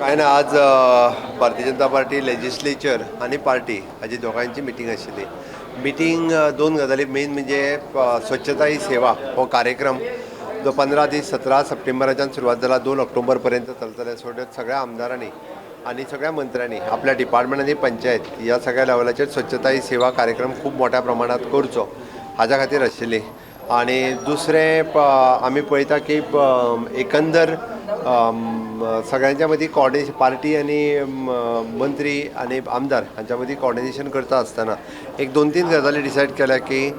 काय ना आज भारतीय जनता पार्टी लेजिस्लेचर आणि पार्टी हाजी दोगांची मिटींग आशिल्ली. मिटींग दोन गजाली मेन म्हणजे स्वच्छता ही सेवा हो कार्यक्रम जो 15 ते 17 सप्टेंबराच्यान सुरवात जाला 2 ऑक्टोबर पर्यंत चलतले. सगळ्या आमदारांनी आणि सगळ्या मंत्र्यांनी आपल्या डिपार्टमेंट आणि पंचायत या सगळ्या लेवलाचेर स्वच्छता ही सेवा कार्यक्रम खूप मोठ्या प्रमाणात करचो हाज्या खातीर आशिल्ली. आणि दुसरें आमी पळयता की एकंदर सगळ्यांच्या मदीं कॉर्डिनेशन पार्टी आणि मंत्री आणि आमदार हांच्या मदीं कॉर्डिनेशन करता आसतना एक 2-3 गजाली डिसायड केल्या की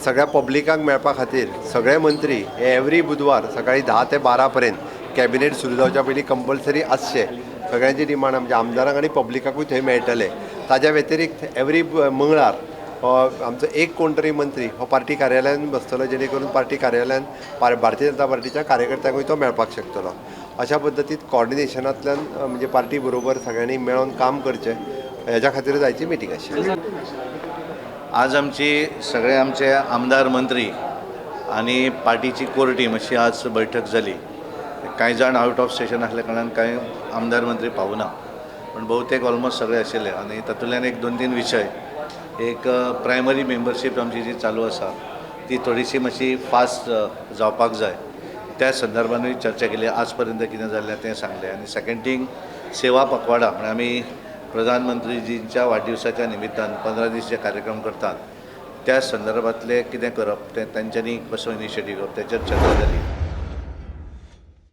सगळ्या पब्लिकाक मेळपा खातीर सगळे मंत्री एवरी बुधवार सकाळी 10 ते 12 पर्यंत कॅबिनेट सुरू जावच्या पयलीं कंपल्सरी आसचे. सगळ्यांची डिमांड म्हणजे आमदारांक आनी पब्लिकाकूय थंय मेळटले. ताज्या व्यतिरिक्त एवरी मंगळार हो आमचो एक कोण तरी मंत्री हो पार्टी कार्यालयान बसतलो, जेणे करून पार्टी कार्यालयान भारतीय जनता पार्टीच्या कार्यकर्त्यांकूय तो मेळपाक शकतलो. अशा पद्दतीत कॉर्डिनेशनांतल्यान म्हणजे पार्टी बरोबर सगळ्यांनी मेळून काम करचें हेच्या खातीर जायची मिटींग आशिल्ली. आज सगळे आमचे आमदार मंत्री आणि पार्टीची कोर टीम अशी आज बैठक झाली. काही जण आउट ऑफ स्टेशन असल्या कारणान काही आमदार मंत्री पावना, पण बहुतेक ऑलमोस्ट सगळे आशिल्ले. आणि तातूंतल्यान एक 2-3 विशय, एक प्रायमरी मेंबरशीप आमची जी चालू आसा ती थोडीशी मातशी फास्ट जावपाक जाय, त्या संदर्भानूय चर्चा केली. आज पर्यंत कितें जाल्लें तें सांगलें. आणि सेकंड थिंग सेवा पखवाडा म्हणजे आमी प्रधानमंत्रीजींच्या वाडदिवसाच्या निमित्तान 15 दीस जे कार्यक्रम करतात त्या संदर्भातले कितें करप तें तांच्यांनी कसो इनिशिएटीव घेवप तेचेर चर्चा जाली.